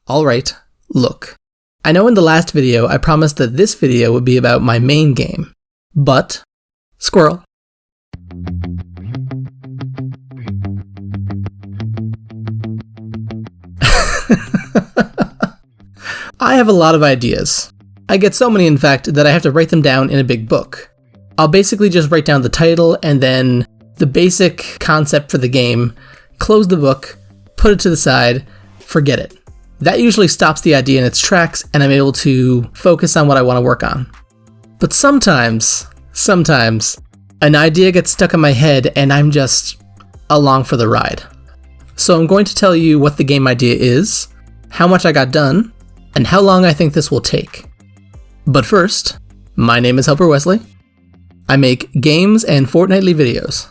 Alright, look. I know in the last video I promised that this video would be about my main game, but squirrel. I have a lot of ideas. I get so many, in fact, that I have to write them down in a big book. I'll basically just write down the title and then the basic concept for the game, close the book, put it to the side, forget it. That usually stops the idea in its tracks and I'm able to focus on what I want to work on. But sometimes, an idea gets stuck in my head and I'm just along for the ride. So I'm going to tell you what the game idea is, how much I got done, and how long I think this will take. But first, my name is Helper Wesley. I make games and fortnightly videos.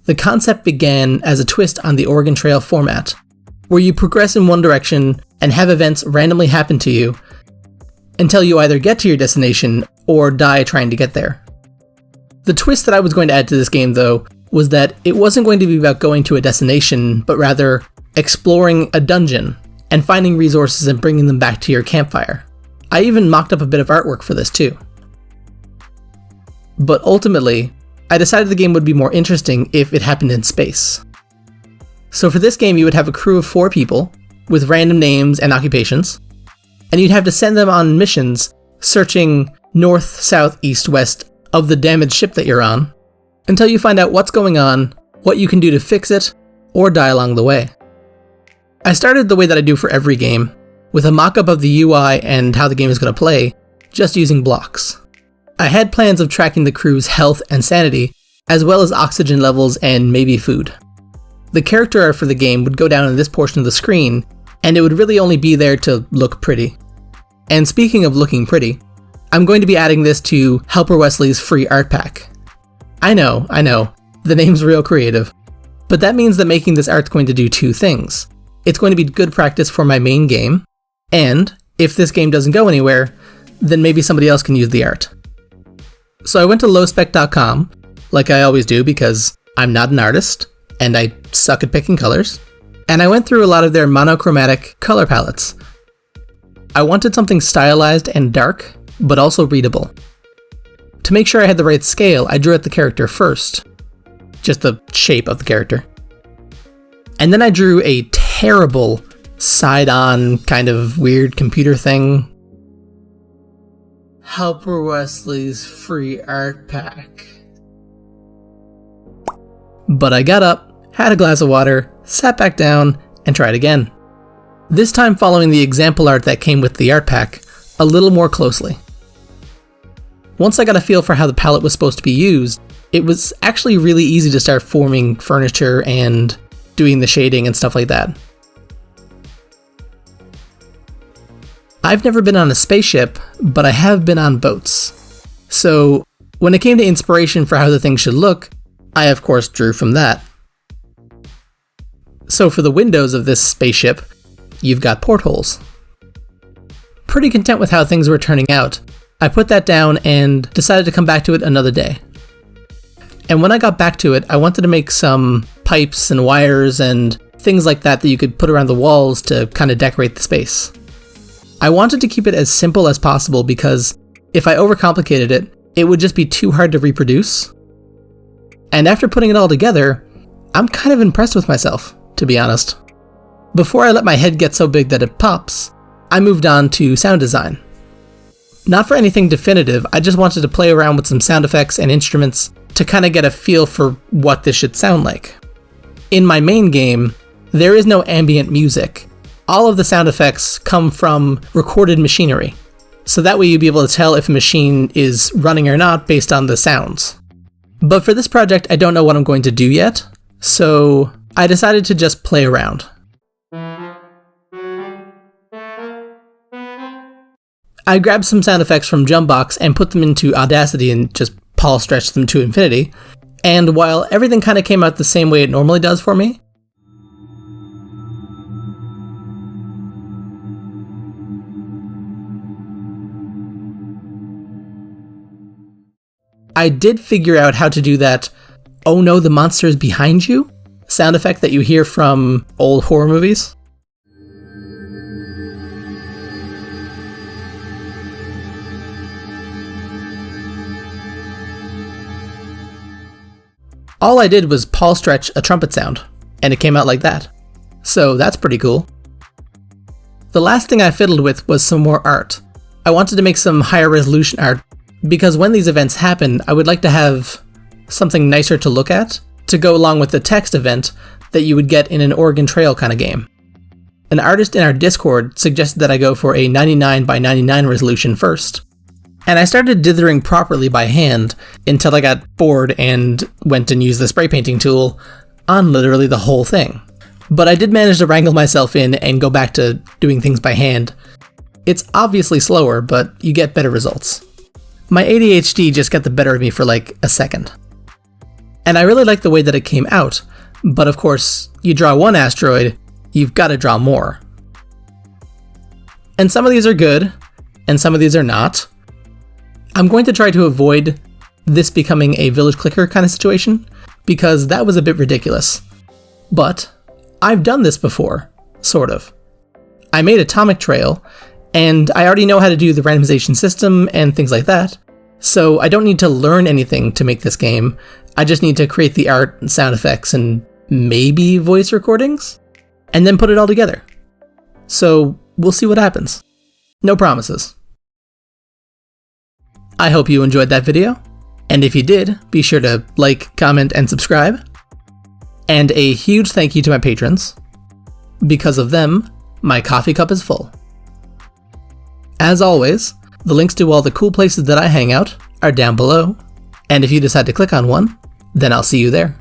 The concept began as a twist on the Oregon Trail format, where you progress in one direction and have events randomly happen to you until you either get to your destination or die trying to get there. The twist that I was going to add to this game, though, was that it wasn't going to be about going to a destination, but rather exploring a dungeon and finding resources and bringing them back to your campfire. I even mocked up a bit of artwork for this too. But ultimately, I decided the game would be more interesting if it happened in space. So for this game, you would have a crew of 4 people with random names and occupations, and you'd have to send them on missions searching north, south, east, west of the damaged ship that you're on until you find out what's going on, what you can do to fix it, or die along the way. I started the way that I do for every game, with a mock-up of the UI and how the game is going to play, just using blocks. I had plans of tracking the crew's health and sanity, as well as oxygen levels and maybe food. The character art for the game would go down in this portion of the screen, and it would really only be there to look pretty. And speaking of looking pretty, I'm going to be adding this to Helper Wesley's free art pack. I know, the name's real creative, but that means that making this art's going to do 2 things. It's going to be good practice for my main game, and if this game doesn't go anywhere, then maybe somebody else can use the art. So I went to lowspec.com, like I always do because I'm not an artist, and I suck at picking colors, and I went through a lot of their monochromatic color palettes. I wanted something stylized and dark, but also readable. To make sure I had the right scale, I drew out the character first, just the shape of the character. And then I drew a terrible side-on kind of weird computer thing. Helper Wesley's free art pack. But I got up, had a glass of water, sat back down, and tried again. This time following the example art that came with the art pack a little more closely. Once I got a feel for how the palette was supposed to be used, it was actually really easy to start forming furniture and doing the shading and stuff like that. I've never been on a spaceship, but I have been on boats. So when it came to inspiration for how the thing should look, I of course drew from that. So for the windows of this spaceship, you've got portholes. Pretty content with how things were turning out, I put that down and decided to come back to it another day. And when I got back to it, I wanted to make some pipes and wires and things like that you could put around the walls to kind of decorate the space. I wanted to keep it as simple as possible because if I overcomplicated it, it would just be too hard to reproduce. And after putting it all together, I'm kind of impressed with myself, to be honest. Before I let my head get so big that it pops, I moved on to sound design. Not for anything definitive, I just wanted to play around with some sound effects and instruments to kind of get a feel for what this should sound like. In my main game, there is no ambient music. All of the sound effects come from recorded machinery, so that way you'll be able to tell if a machine is running or not based on the sounds. But for this project, I don't know what I'm going to do yet, so I decided to just play around. I grabbed some sound effects from Jummbox and put them into Audacity and just Paul stretched them to infinity, and while everything kind of came out the same way it normally does for me, I did figure out how to do that "oh no, the monster is behind you" sound effect that you hear from old horror movies. All I did was Paul stretch a trumpet sound, and it came out like that. So that's pretty cool. The last thing I fiddled with was some more art. I wanted to make some higher resolution art because when these events happen, I would like to have something nicer to look at to go along with the text event that you would get in an Oregon Trail kind of game. An artist in our Discord suggested that I go for a 99 by 99 resolution first. And I started dithering properly by hand until I got bored and went and used the spray painting tool on literally the whole thing. But I did manage to wrangle myself in and go back to doing things by hand. It's obviously slower, but you get better results. My ADHD just got the better of me for like a second. And I really like the way that it came out, but of course, you draw one asteroid, you've got to draw more. And some of these are good, and some of these are not. I'm going to try to avoid this becoming a village clicker kind of situation, because that was a bit ridiculous. But I've done this before, sort of. I made Atomic Trail, and I already know how to do the randomization system and things like that, so I don't need to learn anything to make this game. I just need to create the art and sound effects and maybe voice recordings, and then put it all together. So we'll see what happens. No promises. I hope you enjoyed that video, and if you did, be sure to like, comment, and subscribe. And a huge thank you to my patrons. Because of them, my coffee cup is full. As always, the links to all the cool places that I hang out are down below, and if you decide to click on one, then I'll see you there.